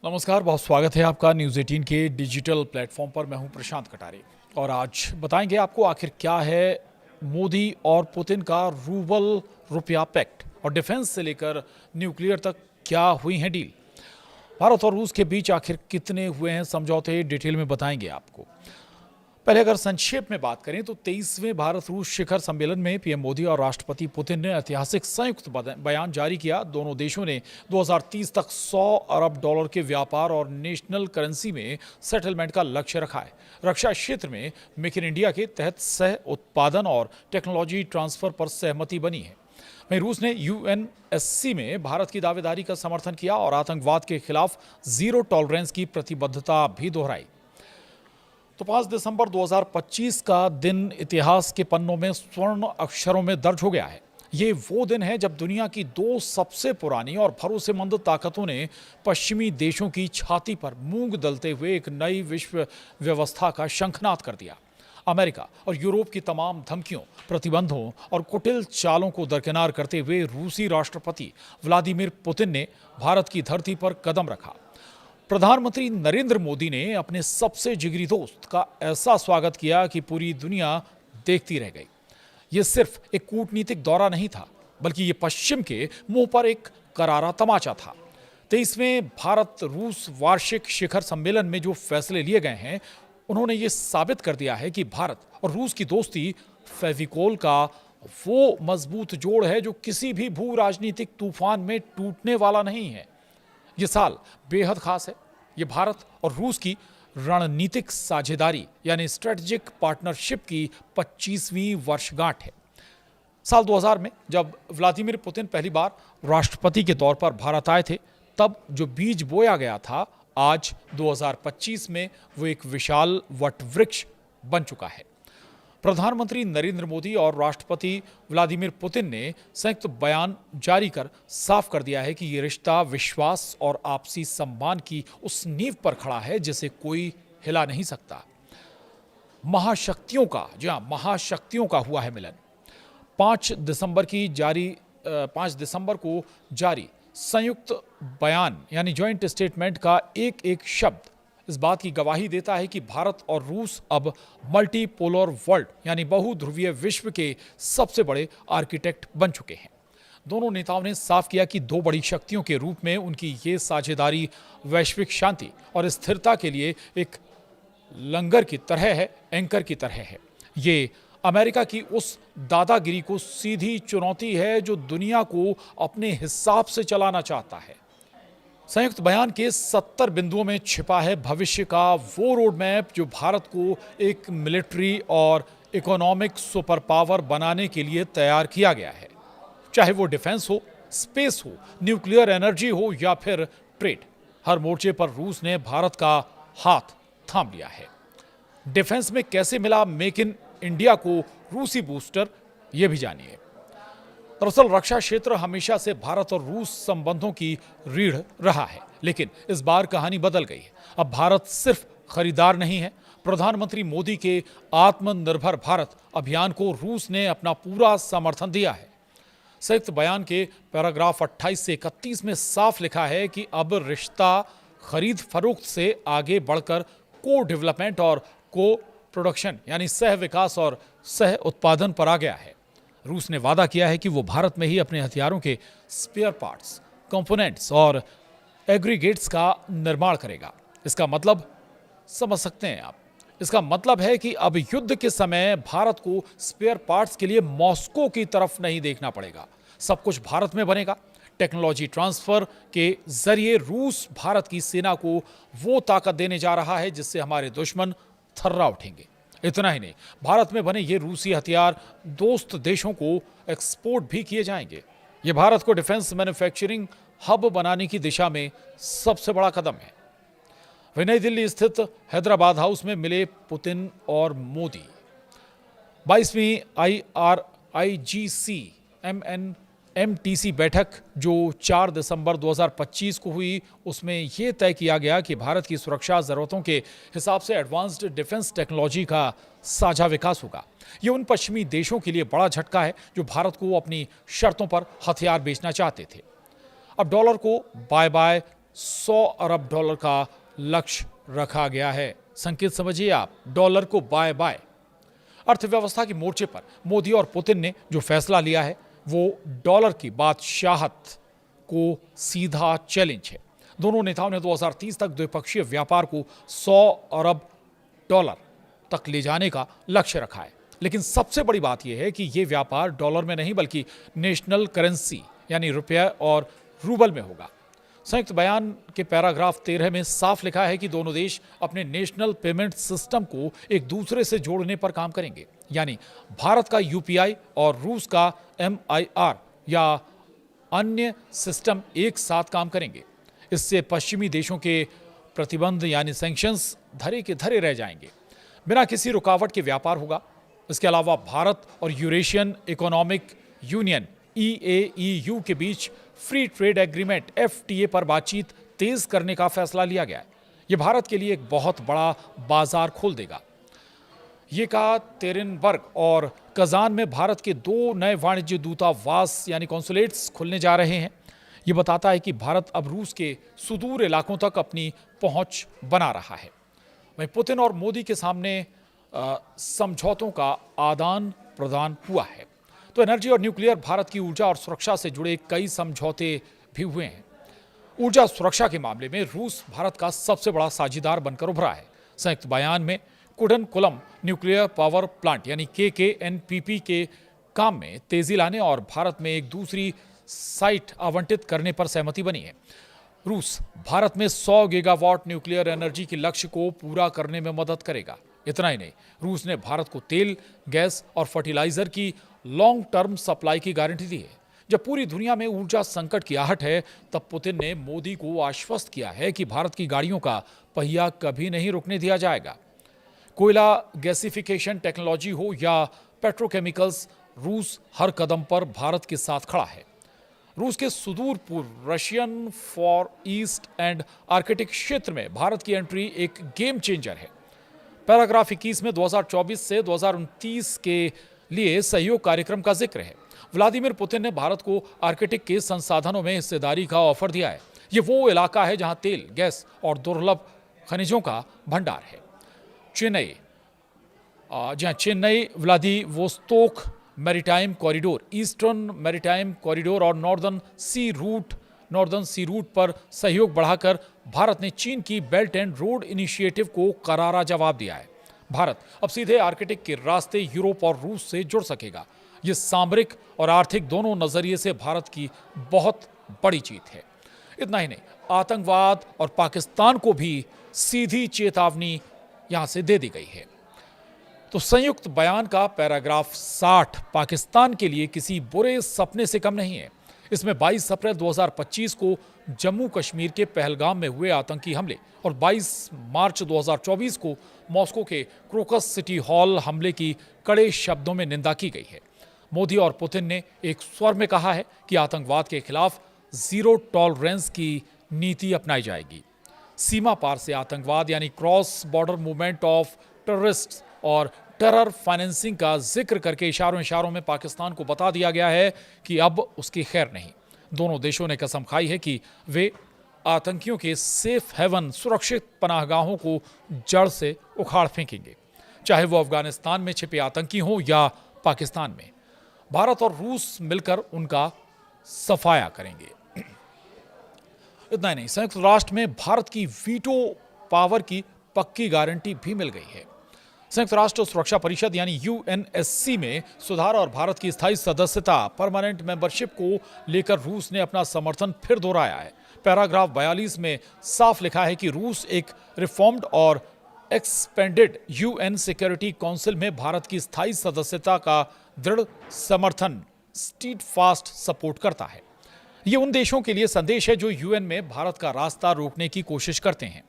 नमस्कार, बहुत स्वागत है आपका न्यूज़ 18 के डिजिटल प्लेटफॉर्म पर। मैं हूं प्रशांत कटारे और आज बताएंगे आपको आखिर क्या है मोदी और पुतिन का रूबल रुपया पैक्ट और डिफेंस से लेकर न्यूक्लियर तक क्या हुई हैं डील। भारत और रूस के बीच आखिर कितने हुए हैं समझौते, डिटेल में बताएंगे आपको। पहले अगर संक्षेप में बात करें तो 23वें भारत रूस शिखर सम्मेलन में पीएम मोदी और राष्ट्रपति पुतिन ने ऐतिहासिक संयुक्त बयान जारी किया। दोनों देशों ने 2030 तक 100 अरब डॉलर के व्यापार और नेशनल करेंसी में सेटलमेंट का लक्ष्य रखा है। रक्षा क्षेत्र में मेक इन इंडिया के तहत सह उत्पादन और टेक्नोलॉजी ट्रांसफर पर सहमति बनी है। वहीं रूस ने यूएनएससी में भारत की दावेदारी का समर्थन किया और आतंकवाद के खिलाफ जीरो टॉलरेंस की प्रतिबद्धता भी दोहराई। तो 5 दिसंबर 2025 का दिन इतिहास के पन्नों में स्वर्ण अक्षरों में दर्ज हो गया है। ये वो दिन है जब दुनिया की दो सबसे पुरानी और भरोसेमंद ताकतों ने पश्चिमी देशों की छाती पर मूंग दलते हुए एक नई विश्व व्यवस्था का शंखनाद कर दिया। अमेरिका और यूरोप की तमाम धमकियों, प्रतिबंधों और कुटिल चालों को दरकिनार करते हुए रूसी राष्ट्रपति व्लादिमीर पुतिन ने भारत की धरती पर कदम रखा। प्रधानमंत्री नरेंद्र मोदी ने अपने सबसे जिगरी दोस्त का ऐसा स्वागत किया कि पूरी दुनिया देखती रह गई। ये सिर्फ एक कूटनीतिक दौरा नहीं था, बल्कि ये पश्चिम के मुंह पर एक करारा तमाचा था। 23वें भारत रूस वार्षिक शिखर सम्मेलन में जो फैसले लिए गए हैं, उन्होंने ये साबित कर दिया है कि भारत और रूस की दोस्ती फेविकोल का वो मजबूत जोड़ है जो किसी भी भू राजनीतिक तूफान में टूटने वाला नहीं है। ये साल बेहद खास है। ये भारत और रूस की रणनीतिक साझेदारी यानी स्ट्रेटेजिक पार्टनरशिप की 25वीं वर्षगांठ है। साल 2000 में जब व्लादिमीर पुतिन पहली बार राष्ट्रपति के तौर पर भारत आए थे, तब जो बीज बोया गया था, आज 2025 में वो एक विशाल वटवृक्ष बन चुका है। प्रधानमंत्री नरेंद्र मोदी और राष्ट्रपति व्लादिमीर पुतिन ने संयुक्त बयान जारी कर साफ कर दिया है कि ये रिश्ता विश्वास और आपसी सम्मान की उस नींव पर खड़ा है जिसे कोई हिला नहीं सकता। महाशक्तियों का, जी हाँ, महाशक्तियों का हुआ है मिलन। 5 दिसंबर को जारी संयुक्त बयान यानी ज्वाइंट स्टेटमेंट का एक एक शब्द इस बात की गवाही देता है कि भारत और रूस अब मल्टीपोलर वर्ल्ड यानी बहुध्रुवीय विश्व के सबसे बड़े आर्किटेक्ट बन चुके हैं। दोनों नेताओं ने साफ किया कि दो बड़ी शक्तियों के रूप में उनकी ये साझेदारी वैश्विक शांति और स्थिरता के लिए एक लंगर की तरह है, एंकर की तरह है। ये अमेरिका की उस दादागिरी को सीधी चुनौती है जो दुनिया को अपने हिसाब से चलाना चाहता है। संयुक्त बयान के 70 बिंदुओं में छिपा है भविष्य का वो रोड मैप जो भारत को एक मिलिट्री और इकोनॉमिक सुपर पावर बनाने के लिए तैयार किया गया है। चाहे वो डिफेंस हो, स्पेस हो, न्यूक्लियर एनर्जी हो या फिर ट्रेड, हर मोर्चे पर रूस ने भारत का हाथ थाम लिया है। डिफेंस में कैसे मिला मेक इन इंडिया को रूसी बूस्टर, ये भी जानिए। दरअसल रक्षा क्षेत्र हमेशा से भारत और रूस संबंधों की रीढ़ रहा है, लेकिन इस बार कहानी बदल गई है। अब भारत सिर्फ खरीदार नहीं है। प्रधानमंत्री मोदी के आत्मनिर्भर भारत अभियान को रूस ने अपना पूरा समर्थन दिया है। संयुक्त बयान के पैराग्राफ 28 से 31 में साफ लिखा है कि अब रिश्ता खरीद फरोख्त से आगे बढ़कर को डेवलपमेंट और को प्रोडक्शन यानी सह विकास और सह उत्पादन पर आ गया है। रूस ने वादा किया है कि वो भारत में ही अपने हथियारों के स्पेयर पार्ट्स, कंपोनेंट्स और एग्रीगेट्स का निर्माण करेगा। इसका मतलब समझ सकते हैं आप। इसका मतलब है कि अब युद्ध के समय भारत को स्पेयर पार्ट्स के लिए मॉस्को की तरफ नहीं देखना पड़ेगा। सब कुछ भारत में बनेगा। टेक्नोलॉजी ट्रांसफर के जरिए रूस भारत की सेना को वो ताकत देने जा रहा है जिससे हमारे दुश्मन थर्रा उठेंगे। इतना ही नहीं, भारत में बने ये रूसी हथियार दोस्त देशों को एक्सपोर्ट भी किए जाएंगे। ये भारत को डिफेंस मैन्युफैक्चरिंग हब बनाने की दिशा में सबसे बड़ा कदम है। वे नई दिल्ली स्थित हैदराबाद हाउस में मिले पुतिन और मोदी। 22वीं IRIGC MTC बैठक जो 4 दिसंबर 2025 को हुई, उसमें यह तय किया गया कि भारत की सुरक्षा जरूरतों के हिसाब से एडवांस्ड डिफेंस टेक्नोलॉजी का साझा विकास होगा। ये उन पश्चिमी देशों के लिए बड़ा झटका है जो भारत को अपनी शर्तों पर हथियार बेचना चाहते थे। अब डॉलर को बाय बाय 100 अरब डॉलर का लक्ष्य रखा गया है। संकेत समझिए आप, डॉलर को बाय बाय। अर्थव्यवस्था के मोर्चे पर मोदी और पुतिन ने जो फैसला लिया है वो डॉलर की बादशाहत को सीधा चैलेंज है। दोनों नेताओं ने 2030 तक द्विपक्षीय व्यापार को 100 अरब डॉलर तक ले जाने का लक्ष्य रखा है। लेकिन सबसे बड़ी बात यह है कि यह व्यापार डॉलर में नहीं बल्कि नेशनल करेंसी यानी रुपया और रूबल में होगा। संयुक्त बयान के पैराग्राफ 13 में साफ लिखा है कि दोनों देश अपने नेशनल पेमेंट सिस्टम को एक दूसरे से जोड़ने पर काम करेंगे, यानी भारत का यूपीआई और रूस का MIR या अन्य सिस्टम एक साथ काम करेंगे। इससे पश्चिमी देशों के प्रतिबंध यानी सैंक्शंस धरे के धरे रह जाएंगे, बिना किसी रुकावट के व्यापार होगा। इसके अलावा भारत और यूरेशियन इकोनॉमिक यूनियन EAEU के बीच फ्री ट्रेड एग्रीमेंट FTA पर बातचीत तेज करने का फैसला लिया गया है। यह भारत के लिए एक बहुत बड़ा बाजार खोल देगा। ये कहा तेरिनबर्ग और कजान में भारत के 2 नए वाणिज्य दूतावास यानी कॉन्सुलेट्स खुलने जा रहे हैं। ये बताता है कि भारत अब रूस के सुदूर इलाकों तक अपनी पहुंच बना रहा है। वहीं पुतिन और मोदी के सामने समझौतों का आदान प्रदान हुआ है। तो एनर्जी और न्यूक्लियर, भारत की ऊर्जा और सुरक्षा से जुड़े कई समझौते भी हुए हैं। ऊर्जा सुरक्षा के मामले में रूस भारत का सबसे बड़ा साझेदार बनकर उभरा है। संयुक्त बयान में कुडनकुलम न्यूक्लियर पावर प्लांट यानी KKNPP के काम में तेजी लाने और भारत में एक दूसरी साइट आवंटित करने पर सहमति बनी है। रूस भारत में 100 गीगावाट न्यूक्लियर एनर्जी के लक्ष्य को पूरा करने में मदद करेगा। इतना ही नहीं, रूस ने भारत को तेल, गैस और फर्टिलाइजर की लॉन्ग टर्म सप्लाई की गारंटी दी है। जब पूरी दुनिया में ऊर्जा संकट की आहट है, तब पुतिन ने मोदी को आश्वस्त किया है कि भारत की गाड़ियों का पहिया कभी नहीं रुकने दिया जाएगा। कोयला गैसिफिकेशन टेक्नोलॉजी हो या पेट्रोकेमिकल्स, रूस हर कदम पर भारत के साथ खड़ा है। रूस के सुदूर पूर्व Russian for east and Arctic क्षेत्र में भारत की एंट्री एक गेम चेंजर है। पैराग्राफ 21 में 2024 से 2029 के लिए सहयोग कार्यक्रम का जिक्र है। व्लादिमीर पुतिन ने भारत को आर्कटिक के संसाधनों में हिस्सेदारी का ऑफर दिया है। ये वो इलाका है जहां तेल, गैस और दुर्लभ खनिजों का भंडार है। Chennai Vladivostok maritime corridor, eastern maritime corridor और नॉर्दर्न सी रूट पर सहयोग बढ़ाकर भारत ने चीन की बेल्ट एंड रोड इनिशिएटिव को करारा जवाब दिया है। भारत अब सीधे आर्कटिक के रास्ते यूरोप और रूस से जुड़ सकेगा। ये सामरिक और आर्थिक दोनों नजरिए से भारत की बहुत बड़ी जीत है। इतना ही नहीं, आतंकवाद और पाकिस्तान को भी सीधी चेतावनी यहां से दे दी गई है। तो संयुक्त बयान का पैराग्राफ 60 पाकिस्तान के लिए किसी बुरे सपने से कम नहीं है। इसमें 22 अप्रैल 2025 को जम्मू कश्मीर के पहलगाम में हुए आतंकी हमले और 22 मार्च 2024 को मॉस्को के क्रोकस सिटी हॉल हमले की कड़े शब्दों में निंदा की गई है। मोदी और पुतिन ने एक स्वर में कहा है कि आतंकवाद के खिलाफ जीरो टॉलरेंस की नीति अपनाई जाएगी। सीमा पार से आतंकवाद यानी cross border movement of terrorist और टेरर फाइनेंसिंग का जिक्र करके इशारों में पाकिस्तान को बता दिया गया है कि अब उसकी खैर नहीं। दोनों देशों ने कसम खाई है कि वे आतंकियों के सेफ हेवन, सुरक्षित पनाहगाहों को जड़ से उखाड़ फेंकेंगे, चाहे वो अफगानिस्तान में छिपे आतंकी हों या पाकिस्तान में। भारत और रूस मिलकर उनका सफाया करेंगे। इतना ही नहीं, संयुक्त राष्ट्र में भारत की वीटो पावर की पक्की गारंटी भी मिल गई है। संयुक्त राष्ट्र सुरक्षा परिषद यानी UNSC में सुधार और भारत की स्थायी सदस्यता, परमानेंट मेंबरशिप को लेकर रूस ने अपना समर्थन फिर दोहराया है। पैराग्राफ 42 में साफ लिखा है कि रूस एक रिफॉर्म्ड और एक्सपेंडेड UN सिक्योरिटी काउंसिल में भारत की स्थायी सदस्यता का दृढ़ समर्थन, स्टीडफास्ट सपोर्ट करता है। ये उन देशों के लिए संदेश है जो UN में भारत का रास्ता रोकने की कोशिश करते हैं।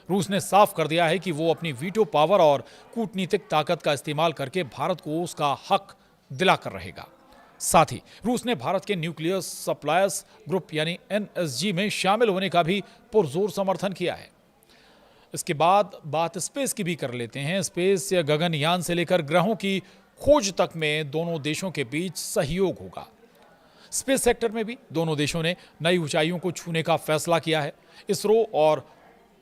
रूस ने साफ कर दिया है कि वो अपनी वीटो पावर और कूटनीतिक ताकत का इस्तेमाल करके भारत को उसका हक दिलाकर रहेगा। साथ ही रूस ने भारत के न्यूक्लियर सप्लायर्स ग्रुप यानी NSG में शामिल होने का भी पुरजोर समर्थन किया है। इसके बाद बात स्पेस की भी कर लेते हैं। स्पेस या गगनयान से लेकर ग्रहों की खोज तक में दोनों देशों के बीच सहयोग होगा। स्पेस सेक्टर में भी दोनों देशों ने नई ऊंचाइयों को छूने का फैसला किया है। इसरो और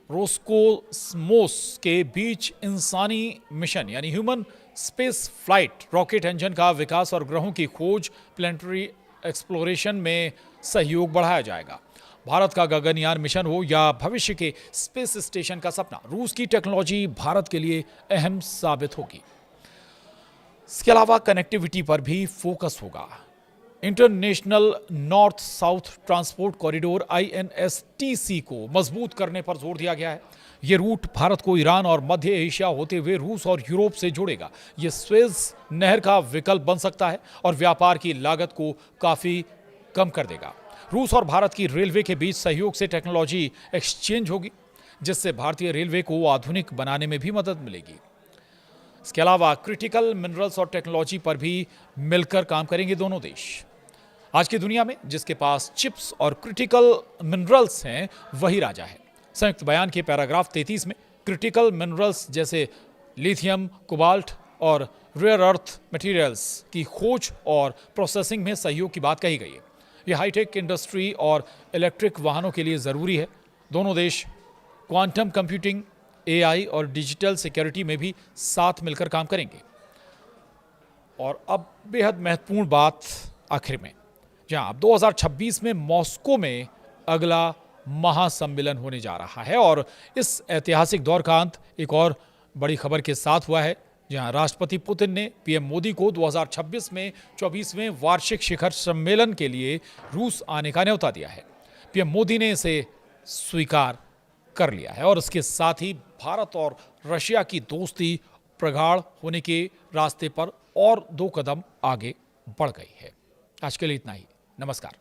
रोस्कोस्मोस के बीच इंसानी मिशन यानी human space flight rocket engine का विकास और ग्रहों की खोज प्लेनेटरी एक्सप्लोरेशन में सहयोग बढ़ाया जाएगा। भारत का गगनयान मिशन हो या भविष्य के स्पेस स्टेशन का सपना, रूस की टेक्नोलॉजी भारत के लिए अहम साबित होगी। इसके अलावा कनेक्टिविटी पर भी फोकस होगा। International north south transport corridor INSTC को मजबूत करने पर जोर दिया गया है। ये रूट भारत को ईरान और मध्य एशिया होते हुए रूस और यूरोप से जोड़ेगा। ये स्वेज नहर का विकल्प बन सकता है और व्यापार की लागत को काफी कम कर देगा। रूस और भारत की रेलवे के बीच सहयोग से टेक्नोलॉजी एक्सचेंज होगी, जिससे भारतीय रेलवे को आधुनिक बनाने में भी मदद मिलेगी। इसके अलावा क्रिटिकल मिनरल्स और टेक्नोलॉजी पर भी मिलकर काम करेंगे दोनों देश। आज की दुनिया में जिसके पास चिप्स और क्रिटिकल मिनरल्स हैं वही राजा है। संयुक्त बयान के पैराग्राफ 33 में क्रिटिकल मिनरल्स जैसे लिथियम, कोबाल्ट और रेयर अर्थ मटेरियल्स की खोज और प्रोसेसिंग में सहयोग की बात कही गई है। यह हाईटेक इंडस्ट्री और इलेक्ट्रिक वाहनों के लिए ज़रूरी है। दोनों देश क्वांटम कंप्यूटिंग, AI और डिजिटल सिक्योरिटी में भी साथ मिलकर काम करेंगे। और अब बेहद महत्वपूर्ण बात आखिर में, जहां 2026 में मॉस्को में अगला महासम्मेलन होने जा रहा है और इस ऐतिहासिक दौर का अंत एक और बड़ी खबर के साथ हुआ है, जहां राष्ट्रपति पुतिन ने PM मोदी को 2026 में 24वें वार्षिक शिखर सम्मेलन के लिए रूस आने का न्योता दिया है। PM मोदी ने इसे स्वीकार कर लिया है और इसके साथ ही भारत और रशिया की दोस्ती प्रगाढ़ होने के रास्ते पर और 2 कदम आगे बढ़ गई है। आज के लिए इतना ही। नमस्कार।